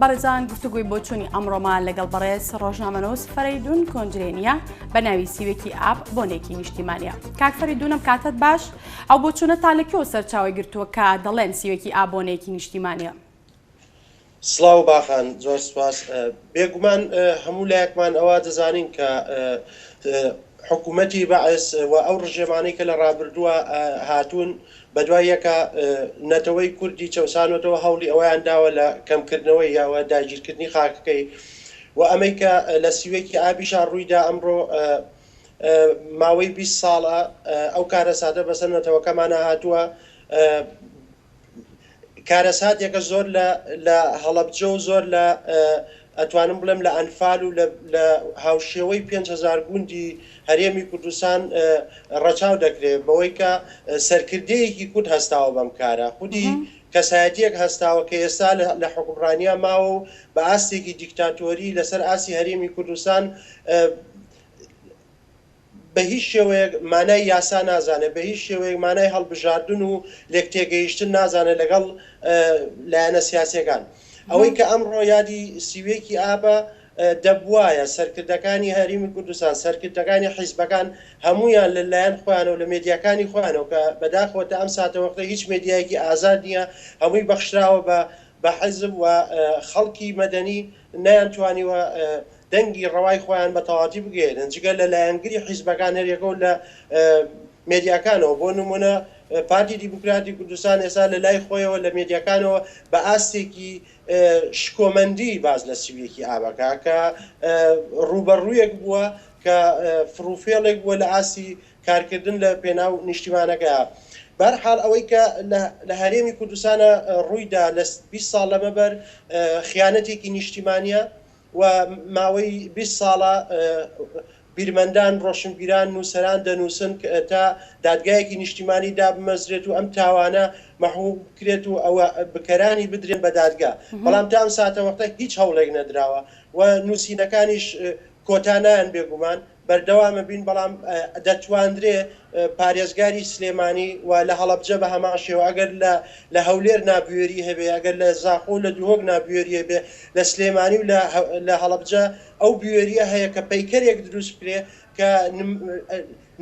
بەڕێزان گفتوگوی بۆ چوونی ئەمڕۆمان لەگەڵ بەڕێز ڕۆژنامەنووس فەرەیدون کۆنجرێنیە بە ناوی سیوێکی ئاپ بۆنێکی نیشتیمانیە. کاک فەرەیدونم کاتت باش، ئەو بۆ چوونەتان لەکوێوە سەرچاوی گرتووە کە دەڵێن سیوێکی ئاپ بۆنێکی نیشتیمانیە؟ سڵاو باخان، زۆر سپاس. بێگومان هەموو لایەکمان ئەوە دەزانین کە حکوومەتی بەعس و ئەو ڕژێمانەی کە لە ڕابردووە هاتوون بە دوای یەکە نەتەوەی کوردی چەسانەوە هەوڵی ئەویان داوە لە کەمکردنەوەی یاوە داگیرکردنی خاکەکەی و ئەمەی کە لە سیوێکی ئابیشان ڕوویدا ئەمڕۆ ماوەی 20 ساڵە ئەو کارە سادە بەسەر نەتەوەکەمانە هاتووە. کارەساتێکە زۆر لە هەڵەبجە و زۆر لە ئەتوانم بڵێم لە ئەنفال و لە هاوشێوەی 5,000 گوندی هەرێمی کوردستان ڕەچاو دەکرێت بەوەی کە سەرکردەیەکی کورد هەستاوە بەم کارە خودی کەسایەتیەک هەستاوە کە ئێستا لە حکومڕانیە ماوە و بە ئاستێکی دیکتاتۆری لەسەر ئاسی هەرێمی کوردستان بە هیچ شێوەیەک مانای یاسا نازانێت، بە هیچ شێوەیەک مانای هەڵبژاردن و لێکتێگەیشتن نازانێت لەگەڵ لایەنە سیاسیەکان. ئەوەی کە ئەمڕۆ یادی سیوێکی ئابە دەبوایە سەرکردەکانی هەرێمی کوردستان، سەرکردەکانی حیزبەکان هەمویان لەلایەن خۆیانەوە لە مێدیاکانی خۆیانەوە کە بەداخەوە ئەم ساتەوەختە هیچ مێدیایەکی ئازاد نییە، هەمووی بەخشراوە بە حیزب و خەڵکی مەدەنی نەیانتوانیوە دەنگی ڕەوای خۆیان بە تەواتی بگێرن جگە لە لایەنگری حیزبەکان هەرێکەوە لە مێدیاکانەوە. بۆ نمونە پارتی دیموکراتی کوردستان ئێستا لە لای خۆیەوە لە مێدیاکانەوە بە ئاستێکی شکۆمەندی باز لە سیوێکی ئابەکە کە ڕوبەڕوویەک بووە کە فروفێڵێک بووە لە ئاسی کارکردن لە پێناو نیشتیمانەکە. بەرحاڵ ئەوەی کە لە هەرێمی کوردستانە ڕوویدا لە 20 ساڵ لەمەبەر خیانەتێکی نیشتیمانیە و ماوەی 20 ساڵە بیرمەندان ڕۆشنبیران نووسەران دەنووسن تا دادگایەکی نیشتیمانی دابمەزرێت و ئەم تاوانە مەحوو بکرێت و ئەوە بکەرانی بدرێن بە دادگا، بەڵام تا ئەم ساتەوەختە هیچ هەوڵێک نەدراوە و نووسینەکانیش کۆتانیان بێگومان بەردەوامە بین، بەڵام دەتواندرێ پارێزگاری سلێمانی و لە هەڵەبجە بە هەماشێەوە ئەگەر لە هەولێر نابوێری هەبێ، ئەگەر لە زاخۆ لە دوهۆک نابوێری هەبێ، لە سلێمانی و لە هەڵەبجە ئەو بوێریە هەیە کە پەیکەرێک دروست کرێ کە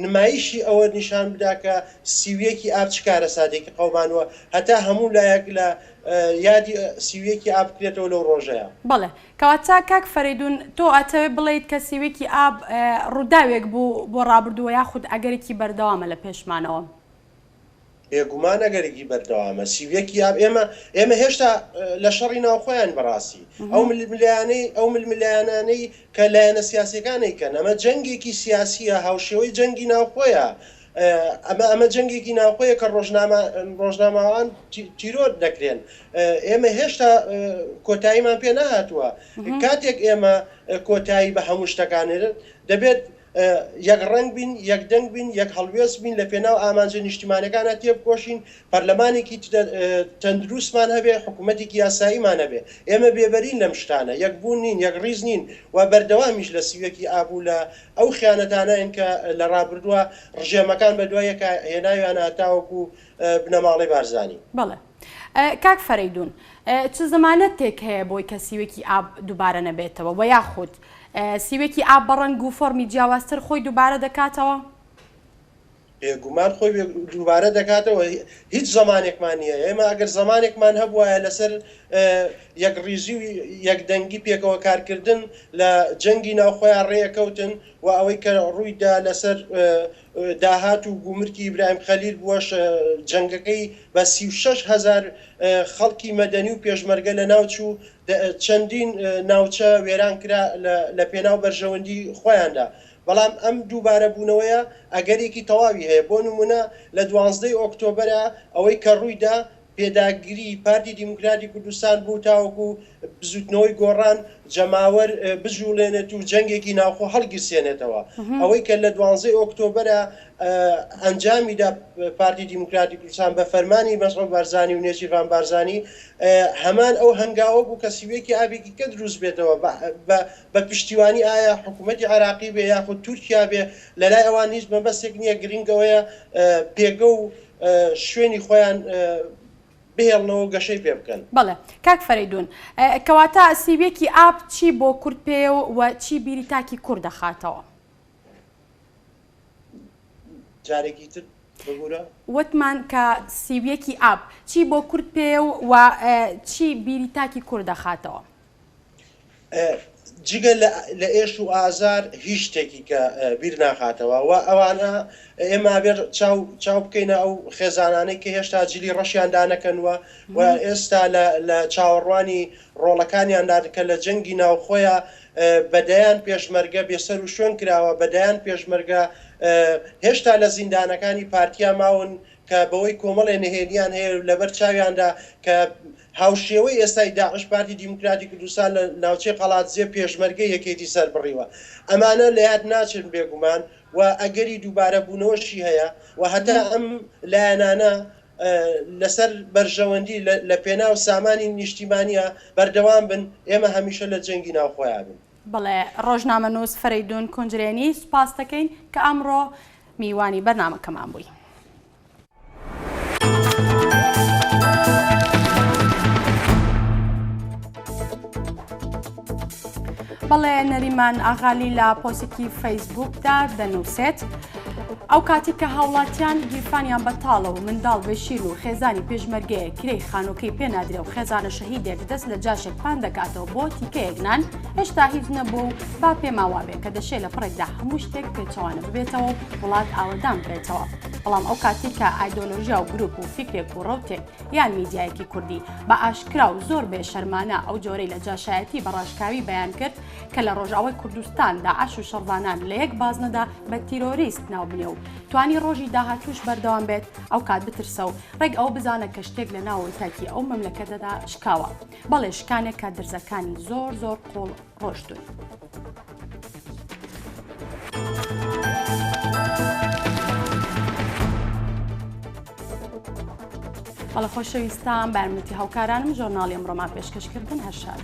نمایشی ئەوە نیشان بدا کە سیوێکی ئاپ چ کارە سادێکی قەومانوە هەتا هەموو لایەک لە یادی سیوێکی ئاپ بکرێتەوە لەو ڕۆژەیە. بەڵێ کەواتە کاک فەرەیدون تۆ ئەتەوێت بڵێیت کە سیوێکی ئاپ ڕووداوێک بوو بۆ ڕابردووە یاخود ئەگەرێکی بەردەوامە لە پێشمانەوە؟ بێگومان ئەگەرێکی بەردەوامە سیوێکی ئاپ ئێمە هێشتا لە شەڕی ناوخۆیان بەڕاستی ئەو ململایانانەی کە لایەنە سیاسیەکانی کەن ئەمە جەنگێکی سیاسیە، هاوشێوەی جەنگی ناوخۆیە، ئەمە جەنگێکی ناوخۆیە کە ڕۆژنامەوان تیرۆر دەکرێن. ئێمە هێشتا کۆتاییمان پێ نەهاتووە. کاتێک ئێمە کۆتایی بە هەموو شتەکانێت دەبێت یەک ڕنگ بین، یەک دەنگ بین، یەک هەڵوێز بین، لە پێناو ئامانجە نیشتیمانەکانە تێبکۆشین، پەرلەمانێکی تەندروستمان هەبێ، حکوومەتێکی یاساییمان هەبێ. ئێمە بێبەرین لەم شتانە، یەک بوون نین، یەک ڕیز نین و بەردەوامیش لە سیوێکی ئابوو لە ئەو خیانەتانەیەن کە لە ڕابردووە ڕژێمەکان بە دوایەکە هێناویان هاتاوەکو بنەماڵی بارزانی. بەڵێ کاک فەرەیدون چ زمانەتێک هەیە بۆی کە سیوێکی ئاپ دووبارە نەبێتەوە و یاخود سیوێکی ئاپ بە ڕەنگ و فۆرمی جیاوازتر خۆی دووبارە دەکاتەوە؟ بێگومان خۆی دووبارە دەکاتەوە، هیچ زمانێکمان نییە. ئێمە ئەگەر زمانێکمان هەبووایە لەسەر یەک ڕیزی و یەک دەنگی پێکەوە کارکردن لە جەنگی ناوخۆیان ڕێیەکەوتن و ئەوەی کە ڕوویدا لەسەر داهات و گومرکی ئیبراهیم خەلیل بووەش جەنگەکەی بە 36,000 خەڵکی مەدەنی و پێشمەرگە لە ناوچوو چەندین ناوچە وێران کرا لە پێناو بەرژەوەندی خۆیاندا. بەڵام ئەم دووبارە بوونەوەیە ئەگەرێکی تەواوی هەیە. بۆ نمونە لە 12 ئۆکتۆبەرە ئەوەی کە ڕوویدا پێداگیری پارتی دیموکراتی کوردستان بوو تاوەکو بزوتنەوەی گۆڕان جەماوەر بژوڵێنێت و جەنگێکی ناوخۆ هەڵگیرسێنێتەوە. ئەوەی کە لە 12 ئۆکتۆبەرە ئەنجامیدا پارتی دیموکراتی کوردستان بە فەرمانی مەسعود بارزانی و نێچیروان بارزانی هەمان ئەو هەنگاوە بوو کە سیوێکی ئابێکی کە دروست بێتەوە بە پشتیوانی ئایا حکوومەتی عێراقی بێ یاخود تورکیا بێ، لەلای ئەوان هیچ مەبەستێک نییە، گرنگەوەیە پێگە و شوێنی خۆیان بهێڵنەوە گەشەی پێ بکەن. بەڵێ کاک فەریدون کەواتە سیوێکی ئاب چی بۆ کورد پێ و چی بیری تاکی کوور دەخاتەوە؟ جارێکی تر بگورە وتمان کە سیوێکی ئاب چی بۆ کورد پێ و چی بیری تاکی کوور دەخاتەوە؟ جگە لە ئێش و ئازار هیچ شتێکی کە بیر ناخاتەوە و ئەوانە ئێمە بێت چاو بکەینە ئەو خێزانانەی کە هێشتا جلی ڕەشیان دانەکەنوە و ئێستا لە چاوەڕوانی ڕۆڵەکانیاندا کە لە جەنگی ناوخۆیە بەدەیان پێشمەرگە بێسەر و شوێن کراوە بەدەیان پێشمەرگە هێشتا لە زیندانەکانی پارتیا ماون کە بەوەی کۆمەڵێ نهێنیان هەیە لەبەر چاویاندا کە هاوشێوەی ئێستای داعش پارتی دیموکراتی کوردستان لە ناوچەی قەڵاتزیە پێشمەرگە یەکێتی سەر بڕیوە ئەمانە لە یاد ناچن بێگومان و ئەگەری دووبارە بوونەوەشی هەیە و هەتا ئەم لایەنانە لەسەر بەرژەوەندی لە پێناو سامانی نیشتیمانیە بەردەوام بن ئێمە هەمیشە لە جەنگی ناوخۆیان بن. بڵێ ڕۆژنامەنووس فەریدون کونجرێنی سوپاس دەکەین کە ئەمڕۆ میوانی بەرنامەکەمان بووی. بەڵێ نەریمان ئاغالی لە پۆستێکی فەیسبووکدا دەنووسێت ئەو کاتی کە هاوڵاتیان گیرفانیان بەتاڵە و منداڵ بەشیر و خێزانی پێشمەرگەیە کرێی خانۆکەی پێنادرێ و خێزانە شەهیدێک دەست لە جاشێک پان دەکاتەوە بۆ تیکەیەکنان هێشتا هیچ نەبوو و با پێماوابێ کە دەشێت لە پڕێکدا هەموو شتێک پێچەوانە ببێتەوە و وڵات ئاوەدان بێتەوە. بەڵام ئەو کاتی کە ئایدۆلۆژیا و گروپ و فکرێک و ڕەوتێک یان میدیایەکی کوردی بە ئاشکرا و زۆر بێشەرمانە ئەو جۆرەی لە جاشایەتی بەڕاشکاوی بەیان کرد کە لە ڕۆژاوای کوردستان داعش و شەڕبانان لە یەک بازنەدا بە تیرۆریست ناوبنێ و توانی ڕۆژی داهاتوش بەردەوام بێت ئەو کات بترسە و ڕێک ئەو بزانە کە شتێک لە ناوەی تاکی ئەو مەملەکەتدا شکاوە. بەڵێ شکانێک کە درزەکانی زۆر قۆڵ ڕۆشتون. بەڵە خۆشەویستان بەرمەتی هاوکارانم ژۆرناڵی ئەمڕۆمان پێشکەشکردن هەر شاد.